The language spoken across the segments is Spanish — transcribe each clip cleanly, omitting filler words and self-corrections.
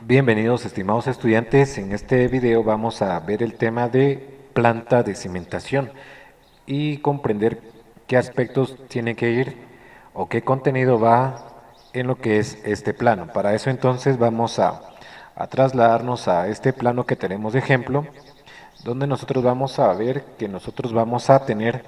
Bienvenidos estimados estudiantes, en este video vamos a ver el tema de planta de cimentación y comprender qué aspectos tiene que ir o qué contenido va en lo que es este plano. Para eso entonces vamos a trasladarnos a este plano que tenemos de ejemplo, donde nosotros vamos a ver que nosotros vamos a tener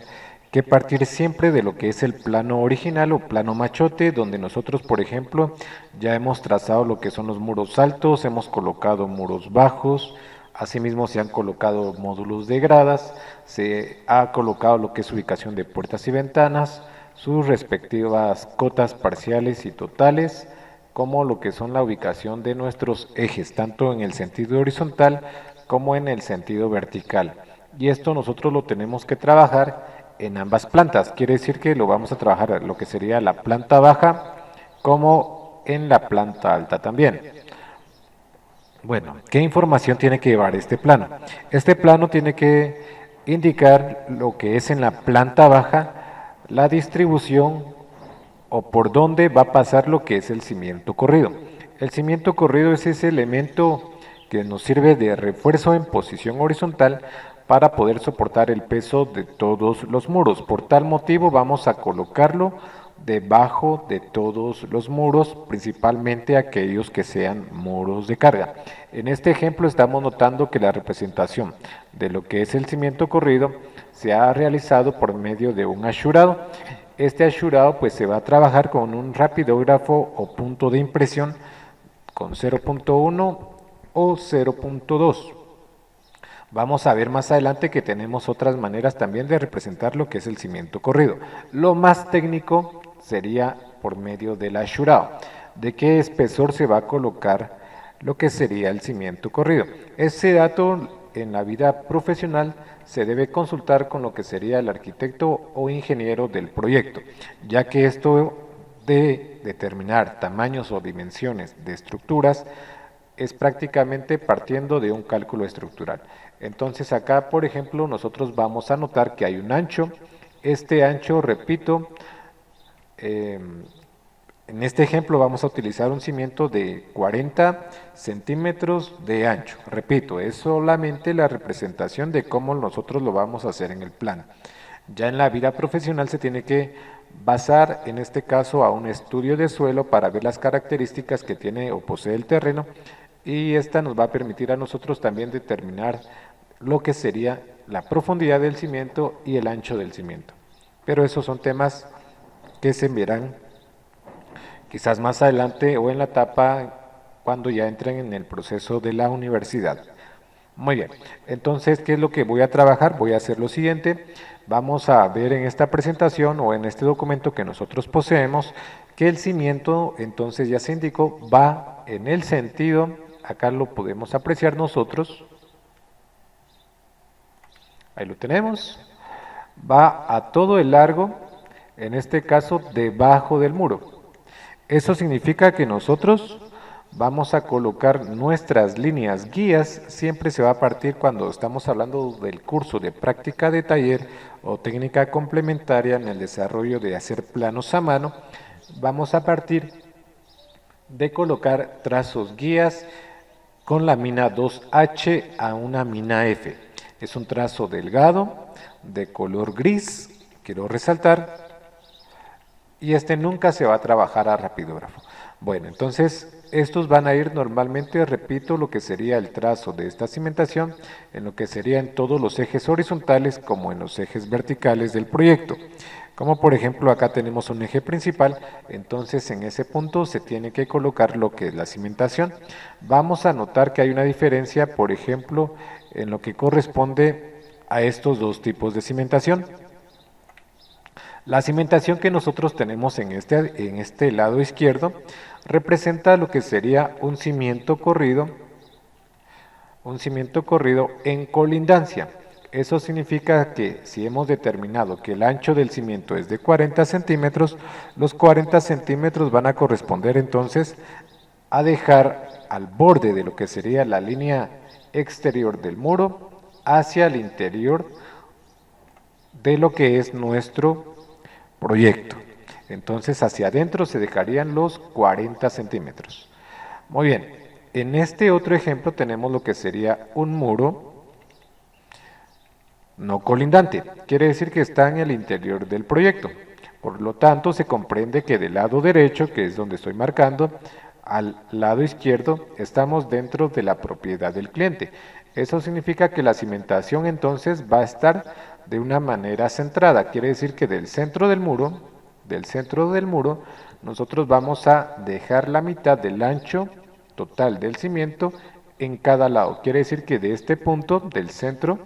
que partir siempre de lo que es el plano original o plano machote, donde nosotros, por ejemplo, ya hemos trazado lo que son los muros altos, hemos colocado muros bajos, asimismo se han colocado módulos de gradas, se ha colocado lo que es ubicación de puertas y ventanas, sus respectivas cotas parciales y totales, como lo que son la ubicación de nuestros ejes, tanto en el sentido horizontal como en el sentido vertical. Y esto nosotros lo tenemos que trabajar en ambas plantas, quiere decir que lo vamos a trabajar lo que sería la planta baja como en la planta alta también. Bueno, ¿qué información tiene que llevar este plano? Este plano tiene que indicar lo que es en la planta baja, la distribución o por dónde va a pasar lo que es el cimiento corrido. El cimiento corrido es ese elemento que nos sirve de refuerzo en posición horizontal para poder soportar el peso de todos los muros. Por tal motivo vamos a colocarlo debajo de todos los muros, principalmente aquellos que sean muros de carga. En este ejemplo estamos notando que la representación de lo que es el cimiento corrido se ha realizado por medio de un ashurado. Este ashurado pues se va a trabajar con un rapidógrafo o punto de impresión con 0.1 o 0.2. Vamos a ver más adelante que tenemos otras maneras también de representar lo que es el cimiento corrido. Lo más técnico sería por medio del ashurado. ¿De qué espesor se va a colocar lo que sería el cimiento corrido? Ese dato en la vida profesional se debe consultar con lo que sería el arquitecto o ingeniero del proyecto, ya que esto de determinar tamaños o dimensiones de estructuras es prácticamente partiendo de un cálculo estructural. Entonces acá, por ejemplo, nosotros vamos a notar que hay un ancho. Este ancho, repito, en este ejemplo vamos a utilizar un cimiento de 40 centímetros de ancho. Repito, es solamente la representación de cómo nosotros lo vamos a hacer en el plano. Ya en la vida profesional se tiene que basar, en este caso, a un estudio de suelo para ver las características que tiene o posee el terreno, y esta nos va a permitir a nosotros también determinar lo que sería la profundidad del cimiento y el ancho del cimiento. Pero esos son temas que se verán quizás más adelante o en la etapa cuando ya entren en el proceso de la universidad. Muy bien, entonces, ¿qué es lo que voy a trabajar? Voy a hacer lo siguiente. Vamos a ver en esta presentación o en este documento que nosotros poseemos que el cimiento, entonces ya se indicó, va en el sentido, acá lo podemos apreciar nosotros, ahí lo tenemos, va a todo el largo, en este caso debajo del muro. Eso significa que nosotros vamos a colocar nuestras líneas guías, siempre se va a partir cuando estamos hablando del curso de práctica de taller o técnica complementaria en el desarrollo de hacer planos a mano, vamos a partir de colocar trazos guías con la mina 2H a una mina F. Es un trazo delgado, de color gris, quiero resaltar, y este nunca se va a trabajar a rapidógrafo. Bueno, entonces estos van a ir normalmente, repito, lo que sería el trazo de esta cimentación, en lo que sería en todos los ejes horizontales como en los ejes verticales del proyecto. Como por ejemplo acá tenemos un eje principal, entonces en ese punto se tiene que colocar lo que es la cimentación. Vamos a notar que hay una diferencia, por ejemplo, en lo que corresponde a estos dos tipos de cimentación. La cimentación que nosotros tenemos en este lado izquierdo representa lo que sería un cimiento corrido en colindancia. Eso significa que si hemos determinado que el ancho del cimiento es de 40 centímetros, los 40 centímetros van a corresponder entonces a dejar al borde de lo que sería la línea exterior del muro hacia el interior de lo que es nuestro proyecto. Entonces hacia adentro se dejarían los 40 centímetros. Muy bien, En este otro ejemplo tenemos lo que sería un muro no colindante, quiere decir que está en el interior del proyecto. Por lo tanto, se comprende que del lado derecho, que es donde estoy marcando, al lado izquierdo estamos dentro de la propiedad del cliente. Eso significa que la cimentación entonces va a estar de una manera centrada, quiere decir que del centro del muro, nosotros vamos a dejar la mitad del ancho total del cimiento en cada lado. Quiere decir que de este punto, del centro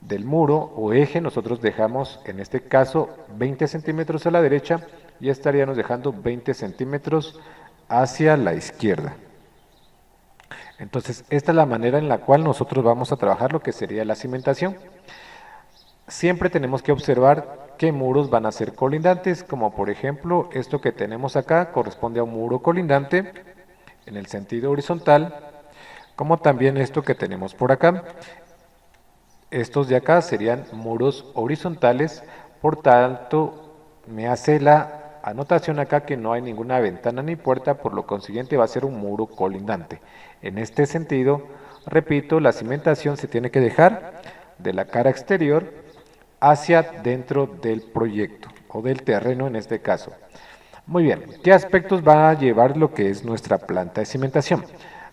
del muro o eje, nosotros dejamos en este caso 20 centímetros a la derecha y estaríamos dejando 20 centímetros hacia la izquierda. Entonces, esta es la manera en la cual nosotros vamos a trabajar lo que sería la cimentación. Siempre tenemos que observar qué muros van a ser colindantes, como por ejemplo esto que tenemos acá corresponde a un muro colindante en el sentido horizontal, como también esto que tenemos por acá. Estos de acá serían muros horizontales, por tanto me hace la anotación acá que no hay ninguna ventana ni puerta, por lo consiguiente va a ser un muro colindante. En este sentido, repito, la cimentación se tiene que dejar de la cara exterior hacia dentro del proyecto o del terreno en este caso. Muy bien, ¿qué aspectos va a llevar lo que es nuestra planta de cimentación?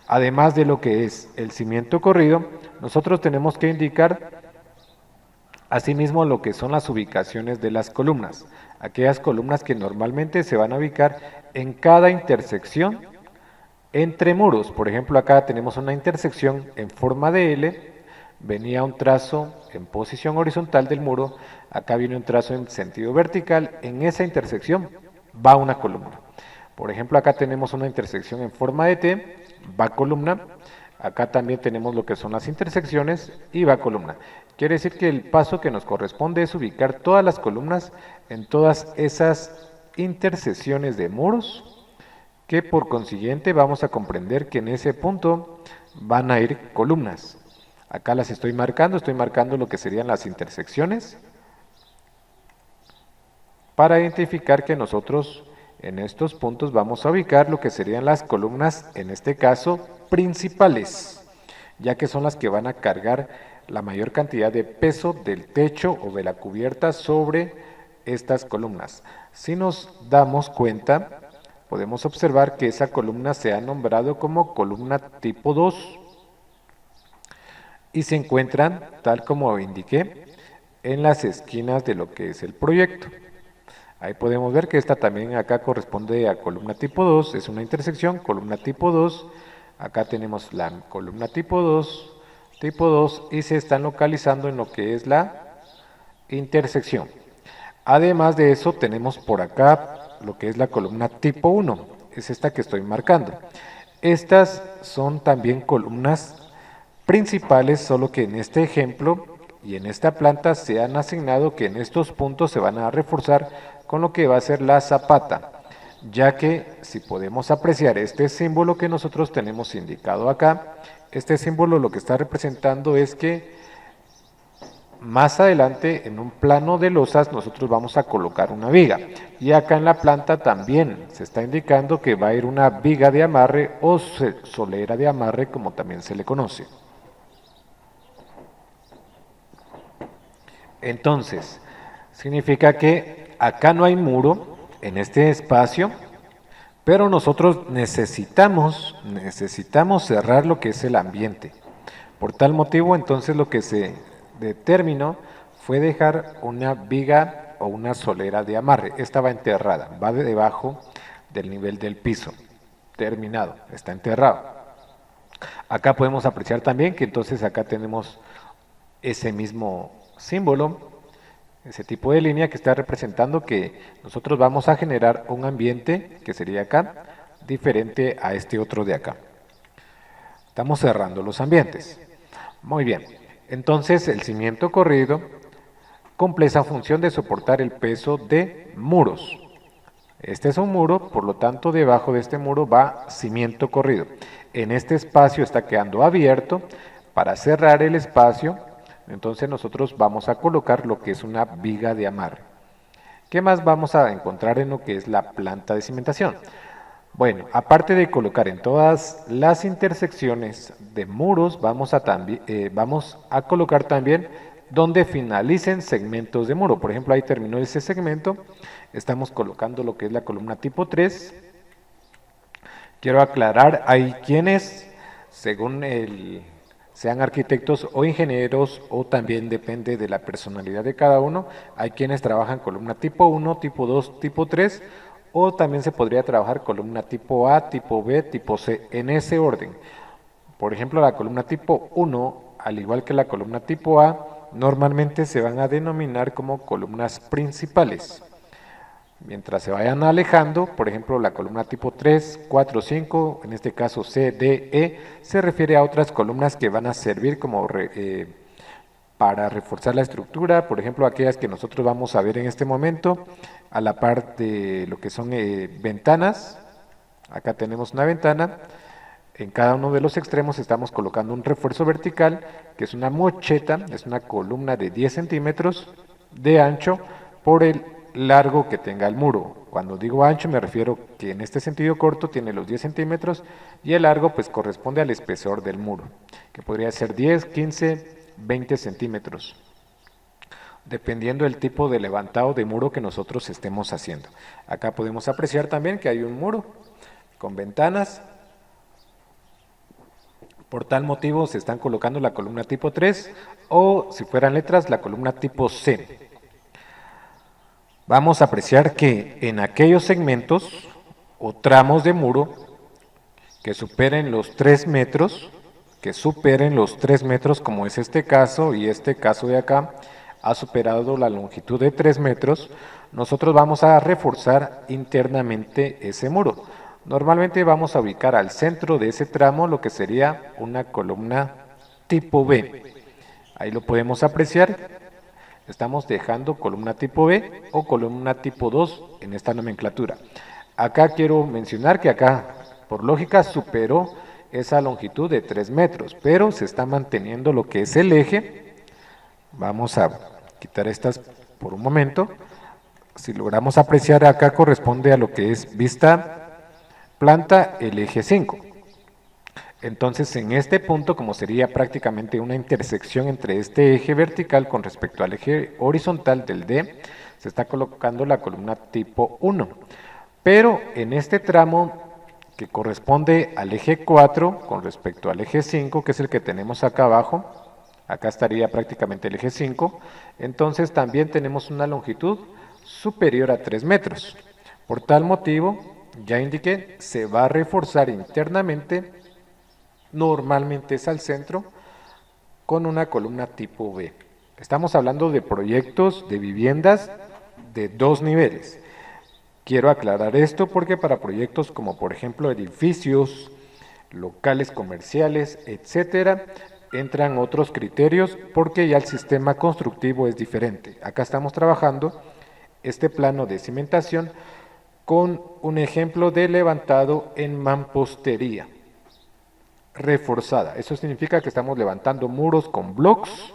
Además de lo que es el cimiento corrido, nosotros tenemos que indicar asimismo lo que son las ubicaciones de las columnas, aquellas columnas que normalmente se van a ubicar en cada intersección entre muros. Por ejemplo, acá tenemos una intersección en forma de L, venía un trazo en posición horizontal del muro, acá viene un trazo en sentido vertical, en esa intersección va una columna. Por ejemplo, acá tenemos una intersección en forma de T, va columna. Acá también tenemos lo que son las intersecciones y va columna. Quiere decir que el paso que nos corresponde es ubicar todas las columnas en todas esas intersecciones de muros, que por consiguiente vamos a comprender que en ese punto van a ir columnas. Acá las estoy marcando lo que serían las intersecciones para identificar que nosotros en estos puntos vamos a ubicar lo que serían las columnas, en este caso principales, ya que son las que van a cargar la mayor cantidad de peso del techo o de la cubierta sobre estas columnas. Si nos damos cuenta, podemos observar que esa columna se ha nombrado como columna tipo 2 y se encuentran, tal como indiqué, en las esquinas de lo que es el proyecto. Ahí podemos ver que esta también acá corresponde a columna tipo 2, es una intersección, columna tipo 2, acá tenemos la columna tipo 2 y se están localizando en lo que es la intersección. Además de eso tenemos por acá lo que es la columna tipo 1, es esta que estoy marcando. Estas son también columnas principales, solo que en este ejemplo y en esta planta se han asignado que en estos puntos se van a reforzar con lo que va a ser la zapata, ya que si podemos apreciar este símbolo que nosotros tenemos indicado acá, este símbolo lo que está representando es que más adelante en un plano de losas nosotros vamos a colocar una viga, y acá en la planta también se está indicando que va a ir una viga de amarre o solera de amarre, como también se le conoce. Entonces, significa que acá no hay muro en este espacio, pero nosotros necesitamos cerrar lo que es el ambiente. Por tal motivo, entonces lo que se determinó fue dejar una viga o una solera de amarre. Esta va enterrada, va debajo del nivel del piso. Terminado, está enterrado. Acá podemos apreciar también que entonces acá tenemos ese mismo símbolo, ese tipo de línea que está representando que nosotros vamos a generar un ambiente, que sería acá, diferente a este otro de acá. Estamos cerrando los ambientes. Muy bien, entonces el cimiento corrido cumple esa función de soportar el peso de muros. Este es un muro, por lo tanto debajo de este muro va cimiento corrido. En este espacio está quedando abierto. Para cerrar el espacio, entonces nosotros vamos a colocar lo que es una viga de amarre. ¿Qué más vamos a encontrar en lo que es la planta de cimentación? Bueno, aparte de colocar en todas las intersecciones de muros, vamos a colocar también donde finalicen segmentos de muro. Por ejemplo, ahí terminó ese segmento, estamos colocando lo que es la columna tipo 3. Quiero aclarar, hay quienes, según sean arquitectos o ingenieros, o también depende de la personalidad de cada uno, hay quienes trabajan columna tipo 1, tipo 2, tipo 3, o también se podría trabajar columna tipo A, tipo B, tipo C, en ese orden. Por ejemplo, la columna tipo 1, al igual que la columna tipo A, normalmente se van a denominar como columnas principales. Mientras se vayan alejando, por ejemplo, la columna tipo 3, 4, 5, en este caso C, D, E, se refiere a otras columnas que van a servir como para reforzar la estructura, por ejemplo, aquellas que nosotros vamos a ver en este momento, a la par de lo que son ventanas. Acá tenemos una ventana. En cada uno de los extremos estamos colocando un refuerzo vertical, que es una mocheta, es una columna de 10 centímetros de ancho por el largo que tenga el muro. Cuando digo ancho me refiero que en este sentido corto tiene los 10 centímetros y el largo pues corresponde al espesor del muro, que podría ser 10, 15, 20 centímetros, dependiendo del tipo de levantado de muro que nosotros estemos haciendo. Acá podemos apreciar también que hay un muro con ventanas. Por tal motivo se están colocando la columna tipo 3 o, si fueran letras, la columna tipo C. Vamos a apreciar que en aquellos segmentos o tramos de muro que superen los 3 metros, como es este caso y este caso de acá, ha superado la longitud de 3 metros, nosotros vamos a reforzar internamente ese muro. Normalmente vamos a ubicar al centro de ese tramo lo que sería una columna tipo B. Ahí lo podemos apreciar. Estamos dejando columna tipo B o columna tipo 2 en esta nomenclatura. Acá quiero mencionar que acá, por lógica, superó esa longitud de 3 metros, pero se está manteniendo lo que es el eje. Vamos a quitar estas por un momento. Si logramos apreciar, acá corresponde a lo que es vista planta, el eje 5. Entonces, en este punto, como sería prácticamente una intersección entre este eje vertical con respecto al eje horizontal del D, se está colocando la columna tipo 1. Pero en este tramo que corresponde al eje 4 con respecto al eje 5, que es el que tenemos acá abajo, acá estaría prácticamente el eje 5, entonces también tenemos una longitud superior a 3 metros. Por tal motivo, ya indiqué, se va a reforzar internamente, normalmente es al centro, con una columna tipo B. Estamos hablando de proyectos de viviendas de 2 niveles. Quiero aclarar esto porque para proyectos como por ejemplo edificios, locales comerciales, etcétera, entran otros criterios porque ya el sistema constructivo es diferente. Acá estamos trabajando este plano de cimentación con un ejemplo de levantado en mampostería reforzada. Eso significa que estamos levantando muros con blocks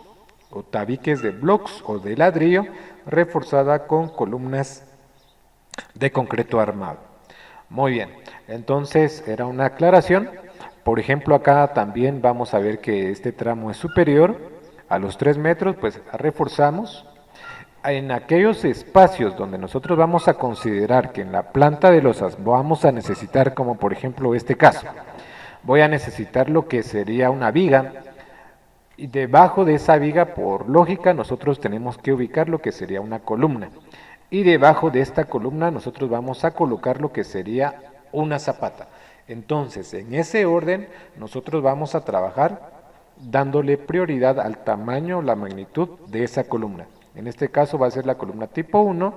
o tabiques de blocks o de ladrillo reforzada con columnas de concreto armado. Muy bien, entonces era una aclaración. Por ejemplo, acá también vamos a ver que este tramo es superior a los 3 metros, pues reforzamos. En aquellos espacios donde nosotros vamos a considerar que en la planta de losas vamos a necesitar, como por ejemplo este caso, voy a necesitar lo que sería una viga, y debajo de esa viga, por lógica, nosotros tenemos que ubicar lo que sería una columna. Y debajo de esta columna nosotros vamos a colocar lo que sería una zapata. Entonces, en ese orden, nosotros vamos a trabajar dándole prioridad al tamaño, la magnitud de esa columna. En este caso va a ser la columna tipo 1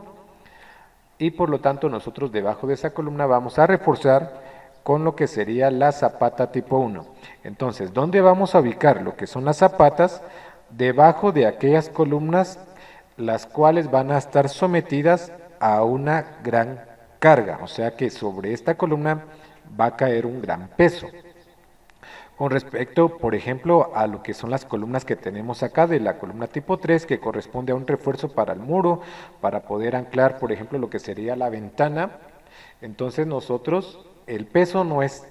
y por lo tanto nosotros debajo de esa columna vamos a reforzar con lo que sería la zapata tipo 1. Entonces, ¿dónde vamos a ubicar lo que son las zapatas? Debajo de aquellas columnas las cuales van a estar sometidas a una gran carga, o sea que sobre esta columna va a caer un gran peso. Con respecto, por ejemplo, a lo que son las columnas que tenemos acá de la columna tipo 3, que corresponde a un refuerzo para el muro, para poder anclar, por ejemplo, lo que sería la ventana, entonces nosotros el peso no es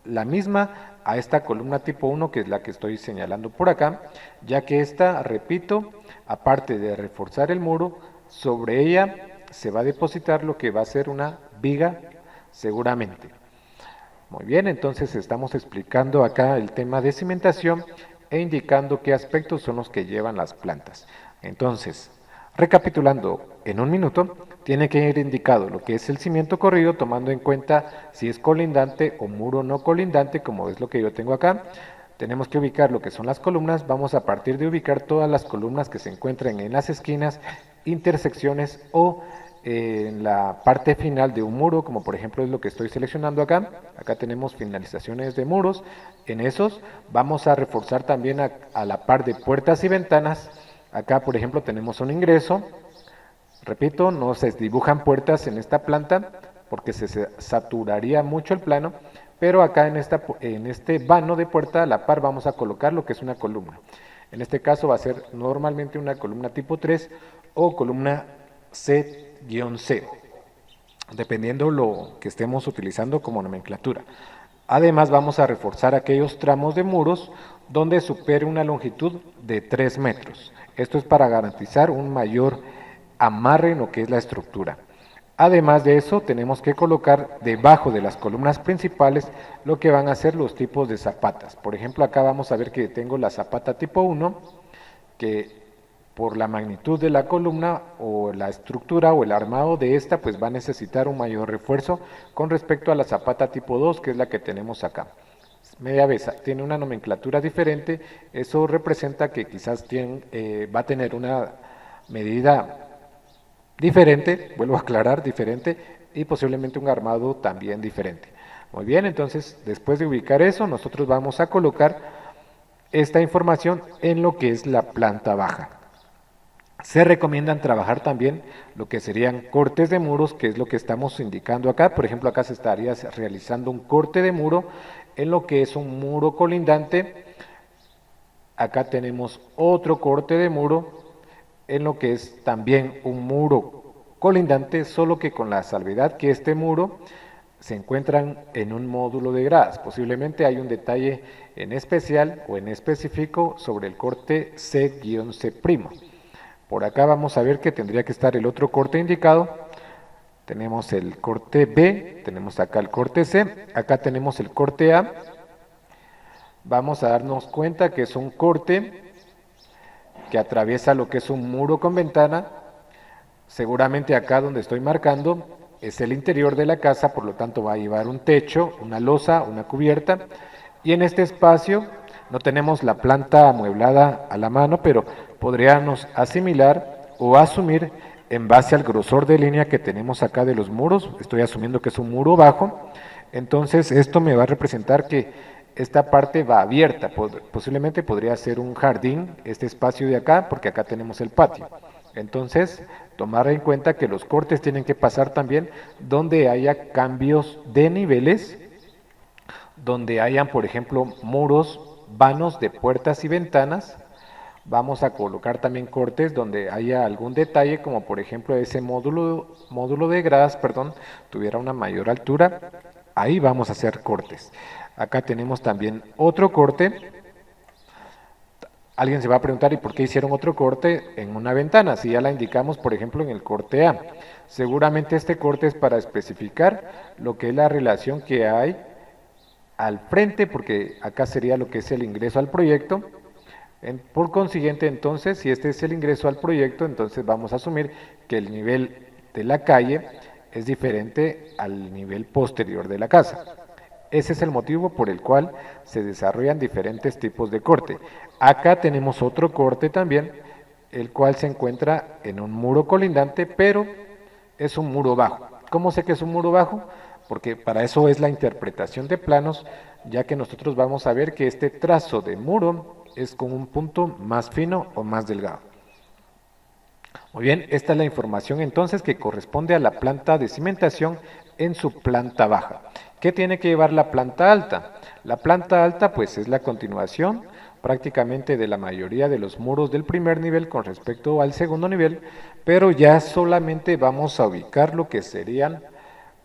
la misma a esta columna tipo 1, que es la que estoy señalando por acá, ya que esta, repito, aparte de reforzar el muro, sobre ella se va a depositar lo que va a ser una viga seguramente. Muy bien, entonces estamos explicando acá el tema de cimentación e indicando qué aspectos son los que llevan las plantas. Entonces, recapitulando en un minuto, tiene que ir indicado lo que es el cimiento corrido, tomando en cuenta si es colindante o muro no colindante, como es lo que yo tengo acá. Tenemos que ubicar lo que son las columnas. Vamos a partir de ubicar todas las columnas que se encuentren en las esquinas, intersecciones o en la parte final de un muro, como por ejemplo es lo que estoy seleccionando acá. Acá tenemos finalizaciones de muros. En esos vamos a reforzar también a la par de puertas y ventanas. Acá por ejemplo tenemos un ingreso. Repito, no se dibujan puertas en esta planta porque se saturaría mucho el plano, pero acá en este vano de puerta a la par vamos a colocar lo que es una columna. En este caso va a ser normalmente una columna tipo 3 o columna C-C, dependiendo lo que estemos utilizando como nomenclatura. Además vamos a reforzar aquellos tramos de muros donde supere una longitud de 3 metros. Esto es para garantizar un mayor amarre en lo que es la estructura. Además de eso, tenemos que colocar debajo de las columnas principales lo que van a ser los tipos de zapatas. Por ejemplo, acá vamos a ver que tengo la zapata tipo 1, que por la magnitud de la columna o la estructura o el armado de esta, pues va a necesitar un mayor refuerzo con respecto a la zapata tipo 2, que es la que tenemos acá. Media vez tiene una nomenclatura diferente, eso representa que quizás va a tener una medida diferente, vuelvo a aclarar, diferente, y posiblemente un armado también diferente. Muy bien, entonces después de ubicar eso, nosotros vamos a colocar esta información en lo que es la planta baja. Se recomiendan trabajar también lo que serían cortes de muros, que es lo que estamos indicando acá. Por ejemplo, acá se estaría realizando un corte de muro en lo que es un muro colindante. Acá tenemos otro corte de muro en lo que es también un muro colindante, solo que con la salvedad que este muro se encuentran en un módulo de gradas. Posiblemente hay un detalle en especial o en específico sobre el corte C-C'. Por acá vamos a ver que tendría que estar el otro corte indicado. Tenemos el corte B, tenemos acá el corte C, acá tenemos el corte A. Vamos a darnos cuenta que es un corte que atraviesa lo que es un muro con ventana. Seguramente acá donde estoy marcando es el interior de la casa, por lo tanto va a llevar un techo, una losa, una cubierta. Y en este espacio no tenemos la planta amueblada a la mano, pero podríamos asimilar o asumir en base al grosor de línea que tenemos acá de los muros. Estoy asumiendo que es un muro bajo, entonces esto me va a representar que esta parte va abierta. Posiblemente podría ser un jardín este espacio de acá, porque acá tenemos el patio. Entonces, tomar en cuenta que los cortes tienen que pasar también donde haya cambios de niveles, donde hayan, por ejemplo, muros, vanos de puertas y ventanas. Vamos a colocar también cortes donde haya algún detalle, como por ejemplo ese módulo de gradas, tuviera una mayor altura. Ahí vamos a hacer cortes. Acá tenemos también otro corte. Alguien se va a preguntar, ¿y por qué hicieron otro corte en una ventana? Si ya la indicamos, por ejemplo, en el corte A. Seguramente este corte es para especificar lo que es la relación que hay al frente, porque acá sería lo que es el ingreso al proyecto. Por consiguiente, entonces, si este es el ingreso al proyecto, entonces vamos a asumir que el nivel de la calle es diferente al nivel posterior de la casa. Ese es el motivo por el cual se desarrollan diferentes tipos de corte. Acá tenemos otro corte también, el cual se encuentra en un muro colindante, pero es un muro bajo. ¿Cómo sé que es un muro bajo? Porque para eso es la interpretación de planos, ya que nosotros vamos a ver que este trazo de muro es con un punto más fino o más delgado. Muy bien, esta es la información entonces que corresponde a la planta de cimentación en su planta baja. ¿Qué tiene que llevar la planta alta? La planta alta pues es la continuación prácticamente de la mayoría de los muros del primer nivel con respecto al segundo nivel, pero ya solamente vamos a ubicar lo que serían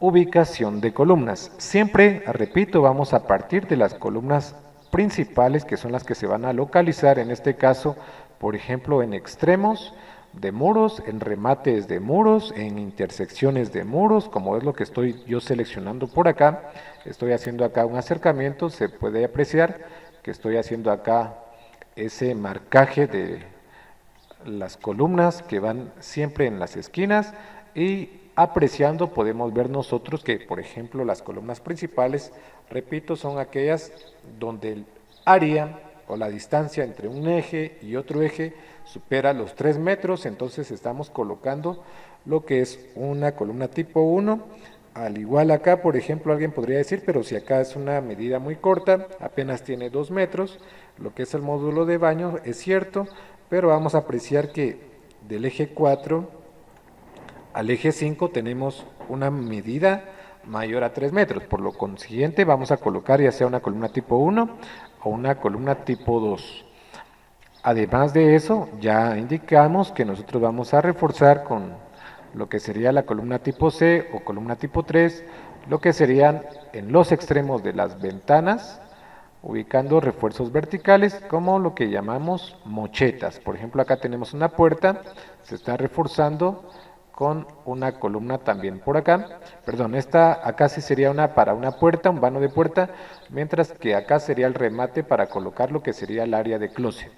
Ubicación de columnas. Siempre, repito, vamos a partir de las columnas principales, que son las que se van a localizar, en este caso, por ejemplo, en extremos de muros, en remates de muros, en intersecciones de muros, como es lo que estoy yo seleccionando por acá. Estoy haciendo acá un acercamiento, se puede apreciar que estoy haciendo acá ese marcaje de las columnas que van siempre en las esquinas, y apreciando podemos ver nosotros que, por ejemplo, las columnas principales, repito, son aquellas donde el área o la distancia entre un eje y otro eje supera los 3 metros, entonces estamos colocando lo que es una columna tipo 1. Al igual acá, por ejemplo, alguien podría decir, pero si acá es una medida muy corta, apenas tiene 2 metros, lo que es el módulo de baño es cierto, pero vamos a apreciar que del eje 4 al eje 5 tenemos una medida mayor a 3 metros, por lo consiguiente vamos a colocar ya sea una columna tipo 1 o una columna tipo 2. Además de eso, ya indicamos que nosotros vamos a reforzar con lo que sería la columna tipo C o columna tipo 3, lo que serían en los extremos de las ventanas, ubicando refuerzos verticales como lo que llamamos mochetas. Por ejemplo, acá tenemos una puerta, se está reforzando con una columna también por acá, perdón, esta acá sí sería para una puerta, un vano de puerta, mientras que acá sería el remate para colocar lo que sería el área de closet.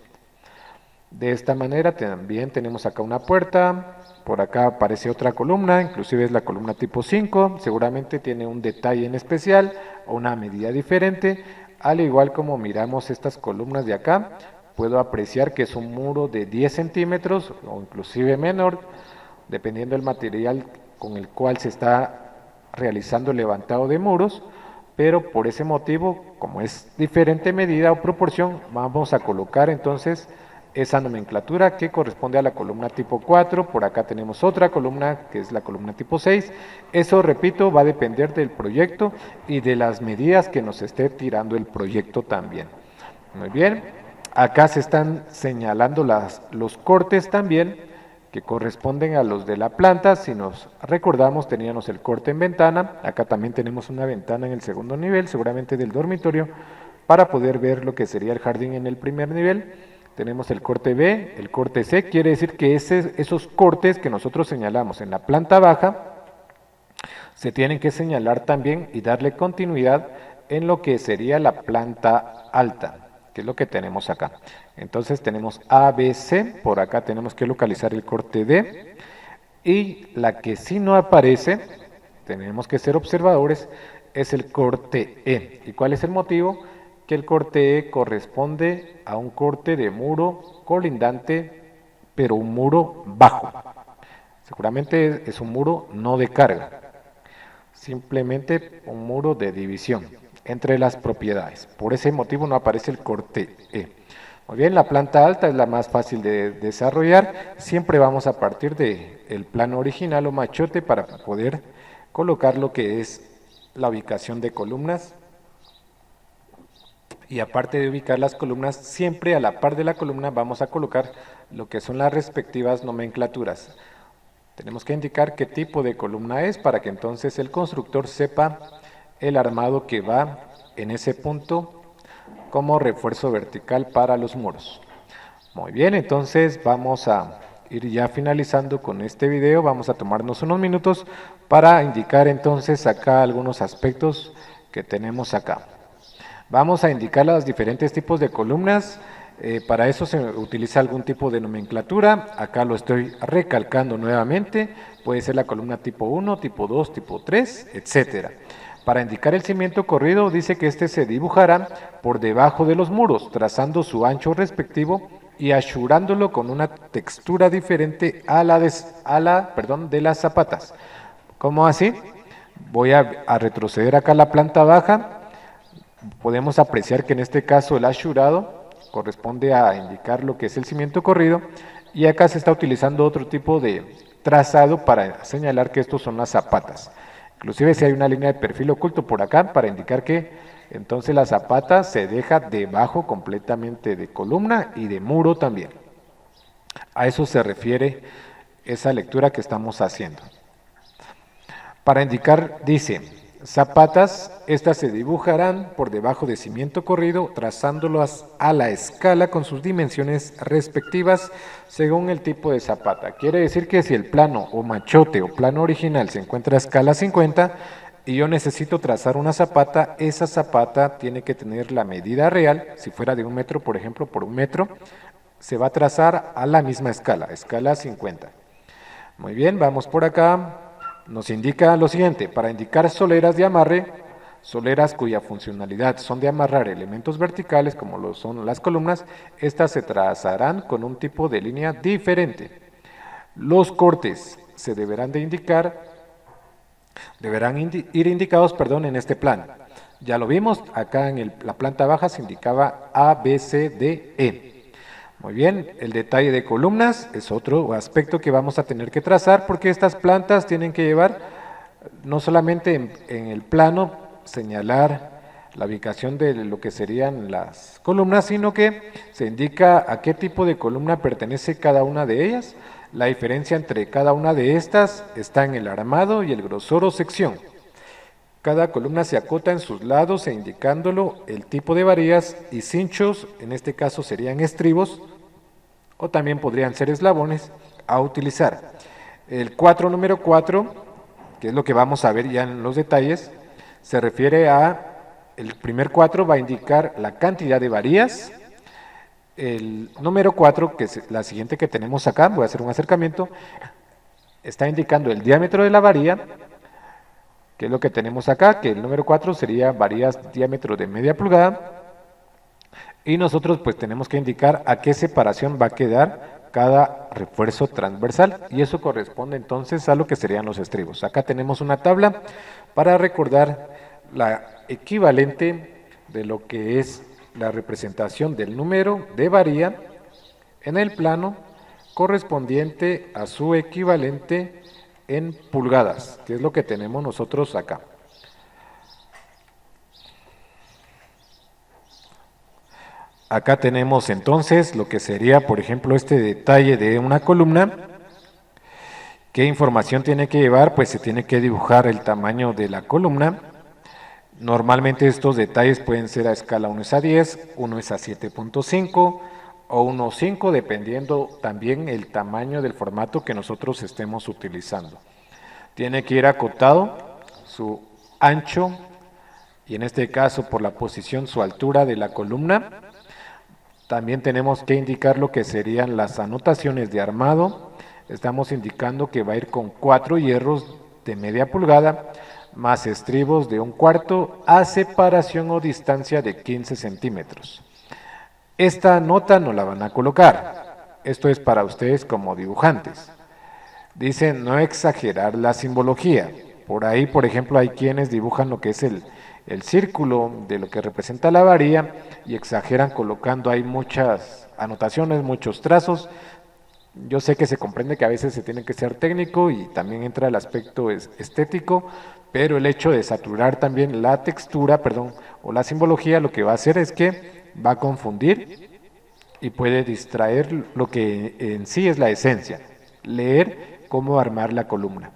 De esta manera también tenemos acá una puerta, por acá aparece otra columna, inclusive es la columna tipo 5, seguramente tiene un detalle en especial o una medida diferente, al igual como miramos estas columnas de acá, puedo apreciar que es un muro de 10 centímetros o inclusive menor, dependiendo del material con el cual se está realizando el levantado de muros, pero por ese motivo, como es diferente medida o proporción, vamos a colocar entonces esa nomenclatura que corresponde a la columna tipo 4, por acá tenemos otra columna que es la columna tipo 6, eso repito va a depender del proyecto y de las medidas que nos esté tirando el proyecto también. Muy bien, acá se están señalando los cortes también, que corresponden a los de la planta. Si nos recordamos, teníamos el corte en ventana, acá también tenemos una ventana en el segundo nivel, seguramente del dormitorio, para poder ver lo que sería el jardín en el primer nivel. Tenemos el corte B, el corte C, quiere decir que esos cortes que nosotros señalamos en la planta baja, se tienen que señalar también y darle continuidad en lo que sería la planta alta, que es lo que tenemos acá. Entonces tenemos A, B, C, por acá tenemos que localizar el corte D, y la que sí no aparece, tenemos que ser observadores, es el corte E. ¿Y cuál es el motivo? Que el corte E corresponde a un corte de muro colindante, pero un muro bajo. Seguramente es un muro no de carga, simplemente un muro de división entre las propiedades. Por ese motivo no aparece el corte E. Muy bien, la planta alta es la más fácil de desarrollar. Siempre vamos a partir del plano original o machote para poder colocar lo que es la ubicación de columnas. Y aparte de ubicar las columnas, siempre a la par de la columna vamos a colocar lo que son las respectivas nomenclaturas. Tenemos que indicar qué tipo de columna es para que entonces el constructor sepa el armado que va en ese punto como refuerzo vertical para los muros. Muy bien, entonces vamos a ir ya finalizando con este video. Vamos a tomarnos unos minutos para indicar entonces acá algunos aspectos que tenemos acá. Vamos a indicar los diferentes tipos de columnas. Para eso se utiliza algún tipo de nomenclatura. Acá lo estoy recalcando nuevamente. Puede ser la columna tipo 1, tipo 2, tipo 3, etcétera. Para indicar el cimiento corrido, dice que este se dibujará por debajo de los muros, trazando su ancho respectivo y ashurándolo con una textura diferente a la de las zapatas. ¿Cómo así? Voy a retroceder acá a la planta baja. Podemos apreciar que en este caso el ashurado corresponde a indicar lo que es el cimiento corrido, y acá se está utilizando otro tipo de trazado para señalar que estos son las zapatas. Inclusive si hay una línea de perfil oculto por acá para indicar que entonces la zapata se deja debajo completamente de columna y de muro también. A eso se refiere esa lectura que estamos haciendo. Para indicar, dice, zapatas, estas se dibujarán por debajo de cimiento corrido, trazándolas a la escala con sus dimensiones respectivas según el tipo de zapata. Quiere decir que si el plano o machote o plano original se encuentra a escala 50 y yo necesito trazar una zapata, esa zapata tiene que tener la medida real, si fuera de 1 metro, por ejemplo, por 1 metro, se va a trazar a la misma escala, escala 50. Muy bien, vamos por acá. Nos indica lo siguiente, para indicar soleras de amarre, soleras cuya funcionalidad son de amarrar elementos verticales como lo son las columnas, estas se trazarán con un tipo de línea diferente. Los cortes se deberán de indicar, ir indicados, en este plan. Ya lo vimos, acá en la planta baja se indicaba A, B, C, D, E. Muy bien, el detalle de columnas es otro aspecto que vamos a tener que trazar porque estas plantas tienen que llevar no solamente en el plano señalar la ubicación de lo que serían las columnas, sino que se indica a qué tipo de columna pertenece cada una de ellas. La diferencia entre cada una de estas está en el armado y el grosor o sección. Cada columna se acota en sus lados e indicándolo el tipo de varillas y cinchos, en este caso serían estribos, o también podrían ser eslabones, a utilizar. El número 4, que es lo que vamos a ver ya en los detalles, se refiere a, el primer 4 va a indicar la cantidad de varillas. El número 4, que es la siguiente que tenemos acá, voy a hacer un acercamiento, está indicando el diámetro de la varilla, que es lo que tenemos acá, que el número 4 sería varillas diámetro de media pulgada, y nosotros pues tenemos que indicar a qué separación va a quedar cada refuerzo transversal, y eso corresponde entonces a lo que serían los estribos. Acá tenemos una tabla para recordar la equivalente de lo que es la representación del número de varilla en el plano correspondiente a su equivalente en pulgadas, que es lo que tenemos nosotros acá. Acá tenemos entonces lo que sería, por ejemplo, este detalle de una columna. ¿Qué información tiene que llevar? Pues se tiene que dibujar el tamaño de la columna. Normalmente estos detalles pueden ser a escala 1 es a 10, 1 es a 7.5 o 1.5, dependiendo también el tamaño del formato que nosotros estemos utilizando. Tiene que ir acotado su ancho y en este caso por la posición su altura de la columna. También tenemos que indicar lo que serían las anotaciones de armado. Estamos indicando que va a ir con 4 hierros de media pulgada más estribos de 1/4 a separación o distancia de 15 centímetros. Esta nota no la van a colocar. Esto es para ustedes como dibujantes. Dice no exagerar la simbología. Por ahí, por ejemplo, hay quienes dibujan lo que es el círculo de lo que representa la varilla y exageran colocando ahí muchas anotaciones, muchos trazos. Yo sé que se comprende que a veces se tiene que ser técnico y también entra el aspecto estético, pero el hecho de saturar también la textura, o la simbología, lo que va a hacer es que va a confundir y puede distraer lo que en sí es la esencia, leer cómo armar la columna.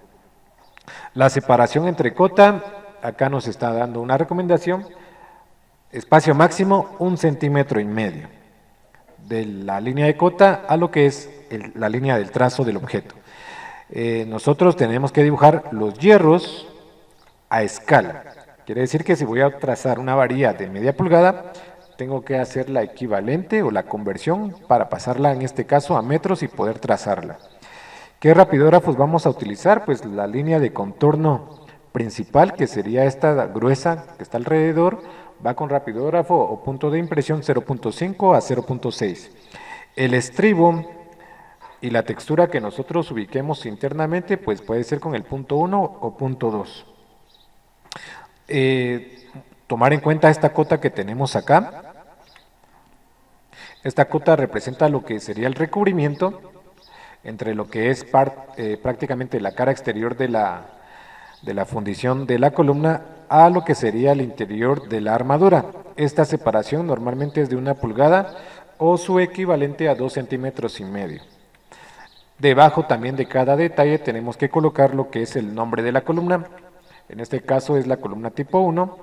La separación entre cota, acá nos está dando una recomendación, espacio máximo 1,5 centímetros de la línea de cota a lo que es la línea del trazo del objeto. Nosotros tenemos que dibujar los hierros a escala. Quiere decir que si voy a trazar una varilla de media pulgada, tengo que hacer la equivalente o la conversión para pasarla en este caso a metros y poder trazarla. ¿Qué rapidógrafos vamos a utilizar? Pues la línea de contorno principal, que sería esta gruesa que está alrededor, va con rapidógrafo o punto de impresión 0.5 a 0.6. El estribo y la textura que nosotros ubiquemos internamente, pues puede ser con el punto 1 o punto 2. Tomar en cuenta esta cota que tenemos acá. Esta cota representa lo que sería el recubrimiento entre lo que es prácticamente la cara exterior de la fundición de la columna a lo que sería el interior de la armadura. Esta separación normalmente es de 1 pulgada o su equivalente a 2,5 centímetros. Debajo también de cada detalle tenemos que colocar lo que es el nombre de la columna, En este caso es la columna tipo 1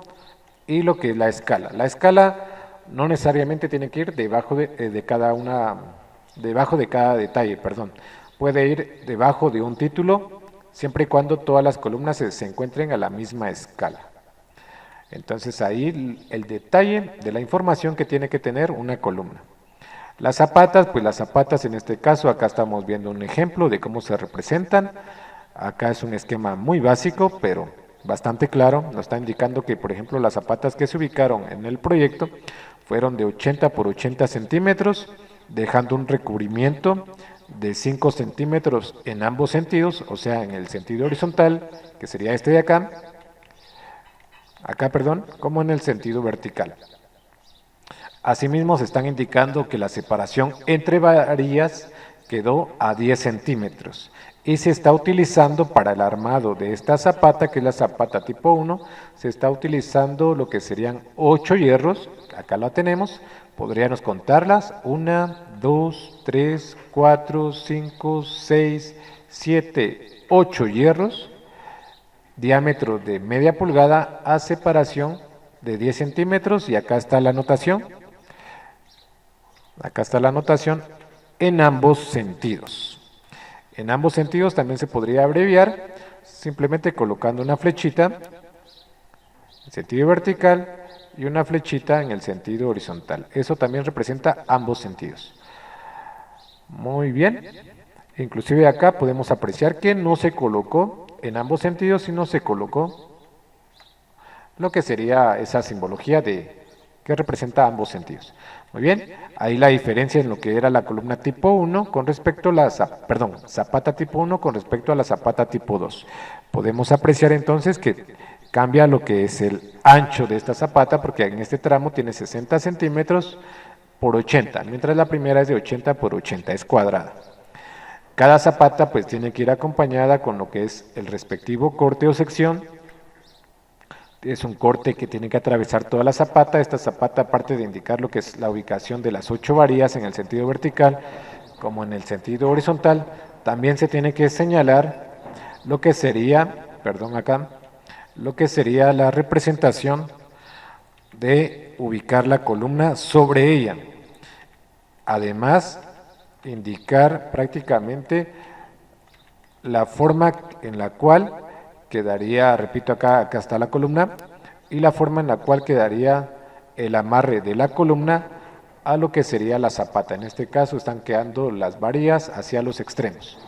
y lo que es la escala. La escala no necesariamente tiene que ir debajo debajo de cada detalle, perdón. Puede ir debajo de un título siempre y cuando todas las columnas se encuentren a la misma escala. Entonces ahí el detalle de la información que tiene que tener una columna. Las zapatas, pues las zapatas en este caso, acá estamos viendo un ejemplo de cómo se representan. Acá es un esquema muy básico, pero bastante claro. Nos está indicando que, por ejemplo, las zapatas que se ubicaron en el proyecto fueron de 80 por 80 centímetros, dejando un recubrimiento de 5 centímetros en ambos sentidos, o sea, en el sentido horizontal, que sería este de acá, perdón, como en el sentido vertical. Asimismo, se están indicando que la separación entre varillas quedó a 10 centímetros y se está utilizando para el armado de esta zapata, que es la zapata tipo 1, se está utilizando lo que serían 8 hierros, acá la tenemos, podríamos contarlas, 1, 2, 3, 4, 5, 6, 7, 8 hierros, diámetro de media pulgada a separación de 10 centímetros y acá está la anotación. Acá está la anotación en ambos sentidos. En ambos sentidos también se podría abreviar simplemente colocando una flechita en sentido vertical y una flechita en el sentido horizontal. Eso también representa ambos sentidos. Muy bien. Inclusive acá podemos apreciar que no se colocó en ambos sentidos, sino se colocó lo que sería esa simbología que representa ambos sentidos. Muy bien, ahí la diferencia en lo que era la columna tipo 1 con respecto a zapata tipo 1 con respecto a la zapata tipo 2. Podemos apreciar entonces que cambia lo que es el ancho de esta zapata, porque en este tramo tiene 60 centímetros por 80, mientras la primera es de 80 por 80, es cuadrada. Cada zapata pues tiene que ir acompañada con lo que es el respectivo corte o sección. Es un corte que tiene que atravesar toda la zapata. Esta zapata, aparte de indicar lo que es la ubicación de las 8 varillas en el sentido vertical como en el sentido horizontal, también se tiene que señalar lo que sería, lo que sería la representación de ubicar la columna sobre ella. Además, indicar prácticamente la forma en la cual quedaría, repito, acá está la columna, y la forma en la cual quedaría el amarre de la columna a lo que sería la zapata. En este caso están quedando las varillas hacia los extremos.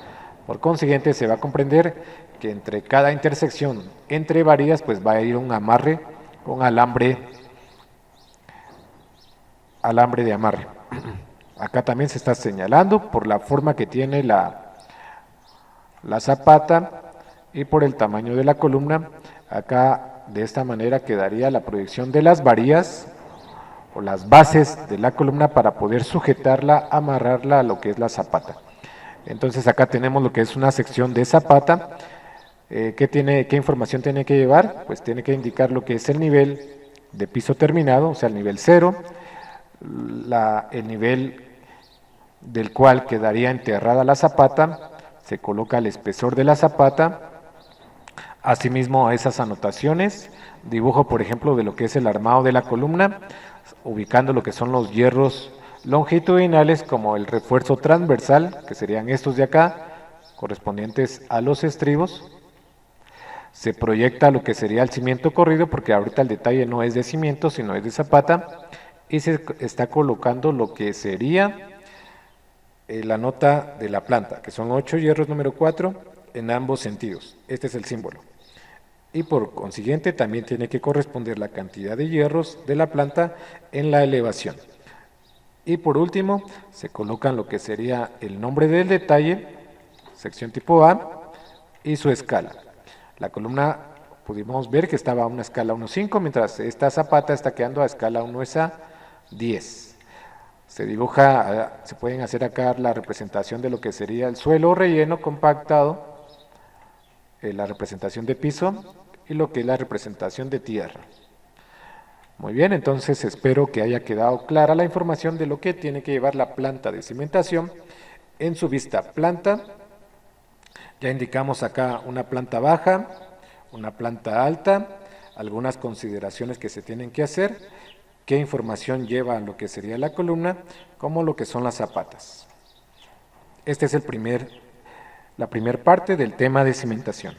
Por consiguiente, se va a comprender que entre cada intersección entre varillas, pues va a ir un amarre con alambre de amarre. Acá también se está señalando por la forma que tiene la zapata y por el tamaño de la columna. Acá de esta manera quedaría la proyección de las varillas o las bases de la columna para poder sujetarla, amarrarla a lo que es la zapata. Entonces acá tenemos lo que es una sección de zapata. ¿Qué información tiene que llevar? Pues tiene que indicar lo que es el nivel de piso terminado, o sea el nivel 0, el nivel del cual quedaría enterrada la zapata, se coloca el espesor de la zapata. Asimismo, a esas anotaciones, dibujo por ejemplo de lo que es el armado de la columna, ubicando lo que son los hierros longitudinales como el refuerzo transversal, que serían estos de acá, correspondientes a los estribos. Se proyecta lo que sería el cimiento corrido, porque ahorita el detalle no es de cimiento, sino es de zapata, y se está colocando lo que sería la nota de la planta, que son 8 hierros número 4 en ambos sentidos. Este es el símbolo. Y por consiguiente también tiene que corresponder la cantidad de hierros de la planta en la elevación. Y por último, se colocan lo que sería el nombre del detalle, sección tipo A, y su escala. La columna pudimos ver que estaba a una escala 1.5, mientras esta zapata está quedando a escala 1:10. Se dibuja, se pueden hacer acá la representación de lo que sería el suelo relleno compactado, la representación de piso y lo que es la representación de tierra. Muy bien, entonces espero que haya quedado clara la información de lo que tiene que llevar la planta de cimentación en su vista planta. Ya indicamos acá una planta baja, una planta alta, algunas consideraciones que se tienen que hacer, qué información lleva a lo que sería la columna, como lo que son las zapatas. Este es la primera parte del tema de cimentación.